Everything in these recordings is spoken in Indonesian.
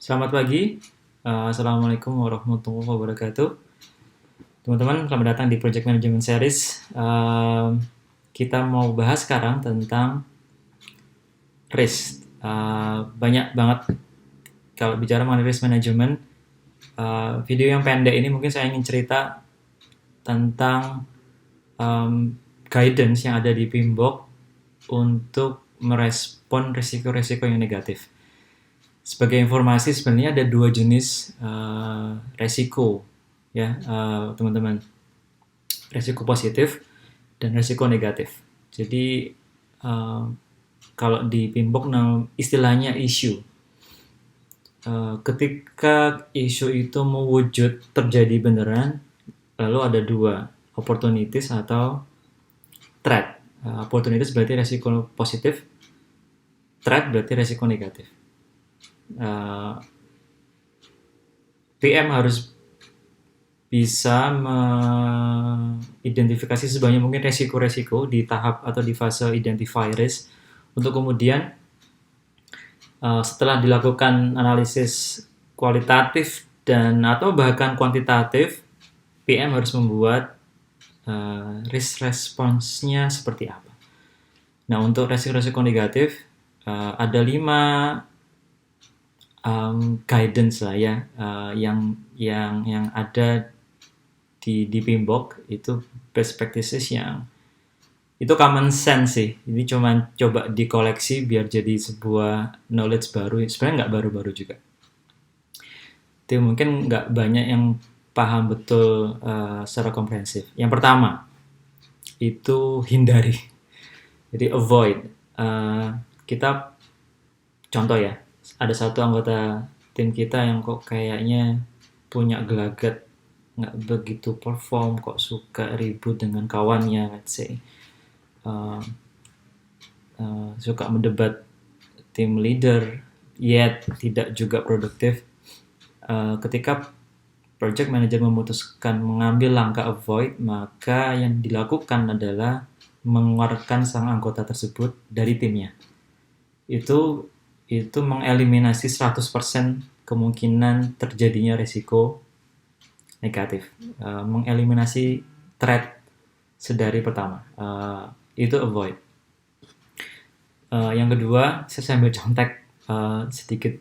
Selamat pagi, Assalamualaikum warahmatullahi wabarakatuh. Teman-teman, selamat datang di Project Management Series. Kita mau bahas sekarang tentang risk. Banyak banget kalau bicara mengenai risk management. Video yang pendek ini mungkin saya ingin cerita tentang guidance yang ada di PMBOK untuk merespon risiko-risiko yang negatif. Sebagai informasi, sebenarnya ada dua jenis resiko, ya teman-teman. Resiko positif dan resiko negatif. Jadi kalau di PMBOK istilahnya isu. Ketika isu itu mewujud terjadi beneran, lalu ada dua, opportunities atau threat. Opportunities berarti resiko positif, threat berarti resiko negatif. PM harus bisa mengidentifikasi sebanyak mungkin resiko-resiko di tahap atau di fase identify risk, untuk kemudian setelah dilakukan analisis kualitatif dan atau bahkan kuantitatif, PM harus membuat risk response-nya seperti apa. Nah, untuk resiko-resiko negatif ada 5 guidance lah ya, yang ada di PMBOK. Itu best practices yang itu common sense sih. Ini cuma coba dikoleksi biar jadi sebuah knowledge baru. Sebenarnya nggak baru-baru juga. Itu mungkin nggak banyak yang paham betul secara komprehensif. Yang pertama itu hindari. Jadi avoid. Kita contoh ya, ada satu anggota tim kita yang kok kayaknya punya gelagat, nggak begitu perform, kok suka ribut dengan kawannya, let's say. Suka mendebat tim leader, yet tidak juga produktif. Ketika project manager memutuskan mengambil langkah avoid, maka yang dilakukan adalah mengeluarkan sang anggota tersebut dari timnya. Itu mengeliminasi 100% kemungkinan terjadinya risiko negatif. Mengeliminasi threat sedari pertama. Itu avoid. Yang kedua, saya sambil contek sedikit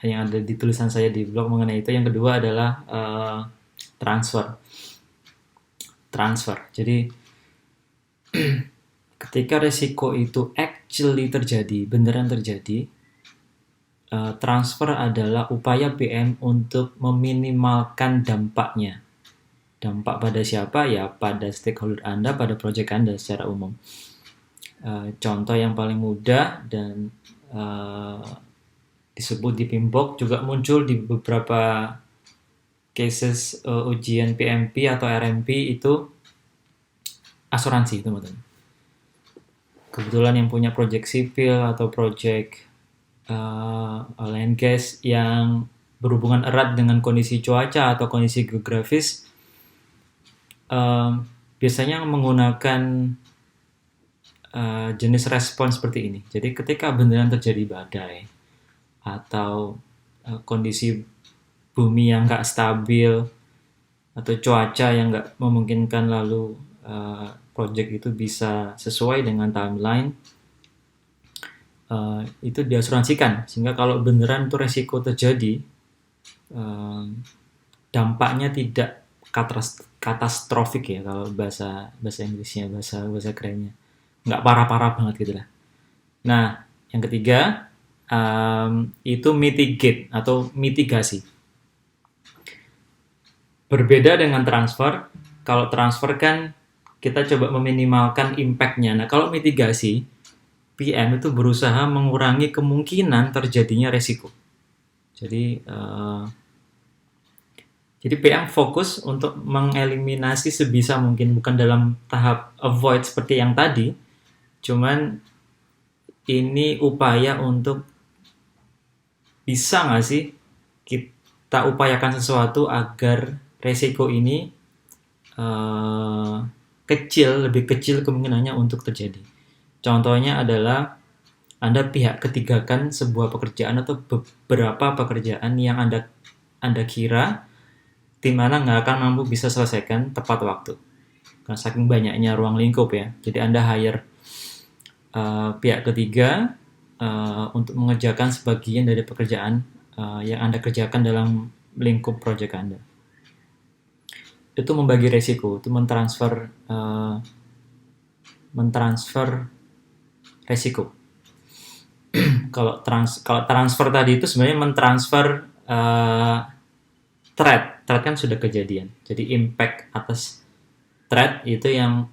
yang ada di tulisan saya di blog mengenai itu. Yang kedua adalah transfer. Jadi ketika risiko itu actually terjadi, beneran terjadi, transfer adalah upaya PM untuk meminimalkan dampaknya. Dampak pada siapa? Ya pada stakeholder Anda, pada project Anda secara umum. Contoh yang paling mudah dan disebut di PMBOK, juga muncul di beberapa cases ujian PMP atau RMP, itu asuransi, teman-teman. Kebetulan yang punya project sipil atau project oil and gas yang berhubungan erat dengan kondisi cuaca atau kondisi geografis, biasanya menggunakan jenis respon seperti ini. Jadi ketika beneran terjadi badai atau kondisi bumi yang nggak stabil atau cuaca yang nggak memungkinkan, lalu project itu bisa sesuai dengan timeline, itu diasuransikan, sehingga kalau beneran itu resiko terjadi, dampaknya tidak katastrofik ya, kalau bahasa Inggrisnya, bahasa kerennya, nggak parah-parah banget gitu lah. Nah, yang ketiga itu mitigate atau mitigasi. Berbeda dengan transfer. Kalau transfer kan kita coba meminimalkan impact-nya. Nah, kalau mitigasi, PM itu berusaha mengurangi kemungkinan terjadinya resiko. Jadi PM fokus untuk mengeliminasi sebisa mungkin, bukan dalam tahap avoid seperti yang tadi, cuman ini upaya untuk bisa nggak sih kita upayakan sesuatu agar resiko ini lebih kecil kemungkinannya untuk terjadi. Contohnya adalah Anda pihak ketigakan sebuah pekerjaan atau beberapa pekerjaan yang Anda kira tim Anda nggak akan mampu bisa selesaikan tepat waktu. Karena saking banyaknya ruang lingkup ya. Jadi Anda hire pihak ketiga untuk mengerjakan sebagian dari pekerjaan yang Anda kerjakan dalam lingkup proyek Anda. Itu membagi resiko, itu mentransfer resiko. Kalau transfer tadi itu sebenarnya mentransfer threat kan sudah kejadian. Jadi impact atas threat itu yang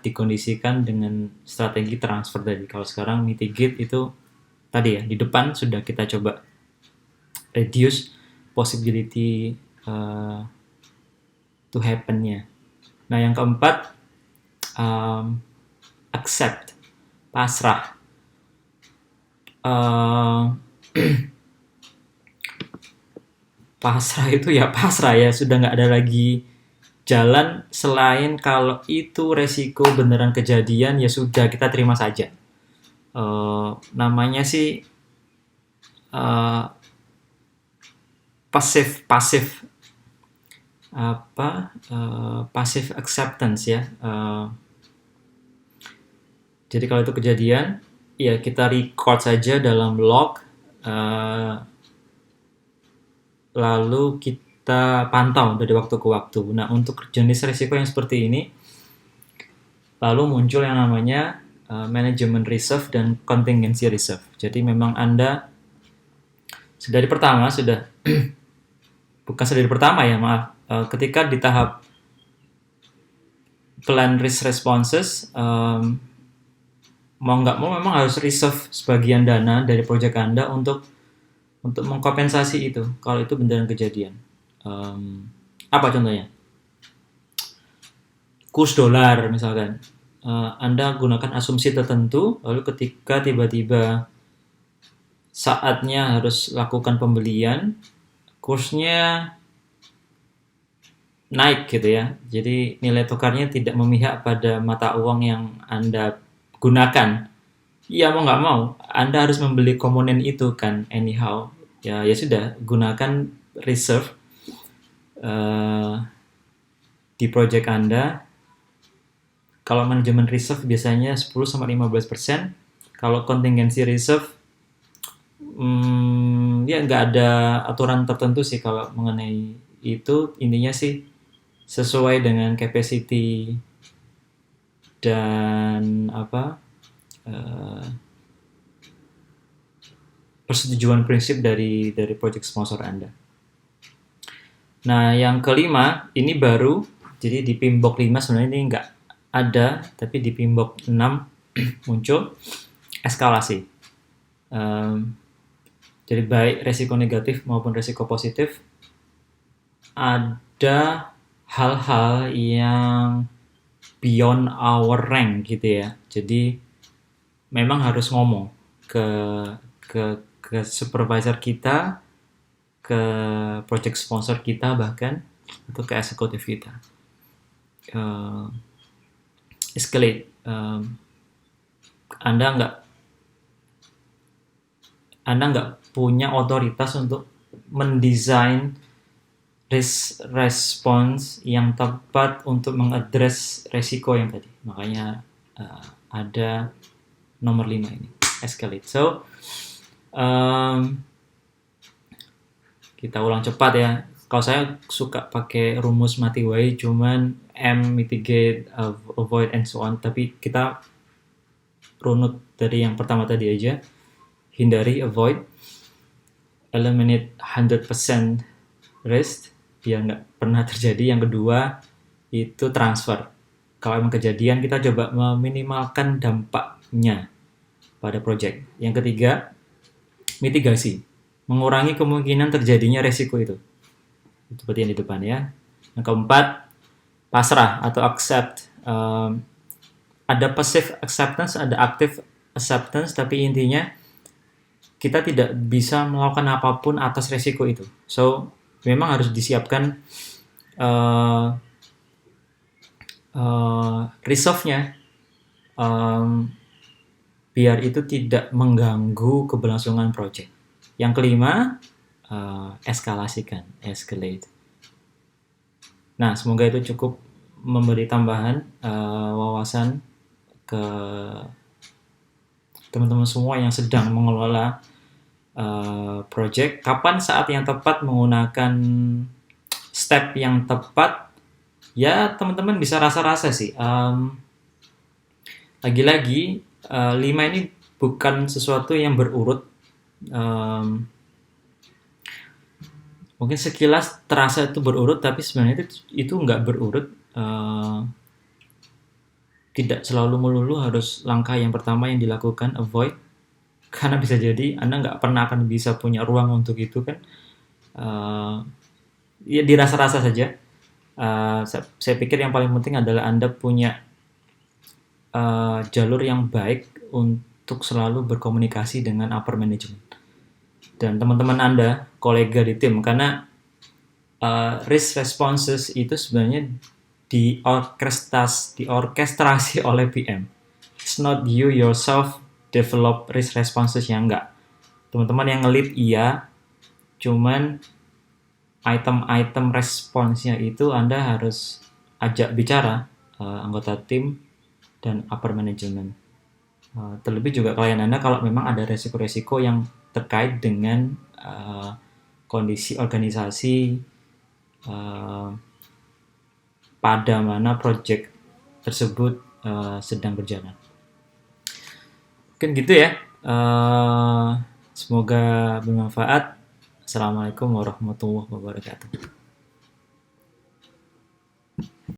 dikondisikan dengan strategi transfer tadi. Kalau sekarang mitigate itu tadi ya, di depan sudah kita coba reduce possibility to happen-nya. Nah, yang keempat, accept, pasrah. Pasrah itu ya pasrah ya, sudah nggak ada lagi jalan selain kalau itu resiko beneran kejadian ya sudah kita terima saja. Namanya sih pasif acceptance ya. Jadi kalau itu kejadian ya kita record saja dalam log, lalu kita pantau dari waktu ke waktu. Nah, untuk jenis risiko yang seperti ini, lalu muncul yang namanya management reserve dan contingency reserve. Jadi memang Anda dari pertama sudah bukan dari pertama ya, maaf. Ketika di tahap plan risk responses, mau nggak mau memang harus reserve sebagian dana dari proyek Anda untuk mengkompensasi itu kalau itu beneran kejadian. Apa contohnya? Kurs dolar misalkan. Anda gunakan asumsi tertentu, lalu ketika tiba-tiba saatnya harus lakukan pembelian, kursnya naik gitu ya. Jadi nilai tukarnya tidak memihak pada mata uang yang Anda gunakan. Ya mau nggak mau, Anda harus membeli komponen itu kan anyhow. Ya sudah, gunakan reserve di project Anda. Kalau manajemen reserve biasanya 10-15%. Kalau contingency reserve ya nggak ada aturan tertentu sih kalau mengenai itu. Intinya sih sesuai dengan capacity dan persetujuan prinsip dari project sponsor Anda. Nah, yang kelima ini baru, jadi di PMBOK 5 sebenarnya ini nggak ada, tapi di PMBOK 6 muncul eskalasi. Jadi baik resiko negatif maupun resiko positif, ada hal-hal yang beyond our rank gitu ya. Jadi memang harus ngomong ke supervisor kita, ke project sponsor kita bahkan, atau ke eksekutif kita. Escalate. Anda nggak punya otoritas untuk mendesain risk response yang tepat untuk mengadres resiko yang tadi. Makanya ada nomor 5 ini, escalate. So, kita ulang cepat ya. Kalau saya suka pakai rumus Matiwai, cuman M, mitigate, avoid, and so on. Tapi kita runut dari yang pertama tadi aja. Hindari, avoid. Eliminate 100% risk, biar nggak pernah terjadi. Yang kedua, itu transfer. Kalau memang kejadian, kita coba meminimalkan dampaknya pada project. Yang ketiga, mitigasi. Mengurangi kemungkinan terjadinya resiko itu. Seperti yang di depan ya. Yang keempat, pasrah atau accept. Ada passive acceptance, ada active acceptance, tapi intinya kita tidak bisa melakukan apapun atas resiko itu. So, memang harus disiapkan reserve-nya. biar itu tidak mengganggu keberlangsungan project. Yang kelima, eskalasikan, escalate. Nah, semoga itu cukup memberi tambahan wawasan ke teman-teman semua yang sedang mengelola project. Kapan saat yang tepat menggunakan step yang tepat? Ya, teman-teman bisa rasa-rasa sih. Lagi-lagi, 5 ini bukan sesuatu yang berurut. Mungkin sekilas terasa itu berurut, tapi sebenarnya itu nggak berurut. Tidak selalu melulu harus langkah yang pertama yang dilakukan, avoid. Karena bisa jadi Anda nggak pernah akan bisa punya ruang untuk itu kan. Ya dirasa-rasa saja. Saya pikir yang paling penting adalah Anda punya jalur yang baik untuk selalu berkomunikasi dengan upper management dan teman-teman Anda, kolega di tim, karena risk responses itu sebenarnya diorkestrasi oleh PM. It's not you yourself develop risk responses yang enggak. Teman-teman yang nge-lead iya, cuman item-item responsnya itu Anda harus ajak bicara anggota tim dan upper management. Terlebih juga klien Anda kalau memang ada resiko-resiko yang terkait dengan kondisi organisasi pada mana project tersebut sedang berjalan. Mungkin gitu ya. Semoga bermanfaat. Assalamualaikum warahmatullahi wabarakatuh.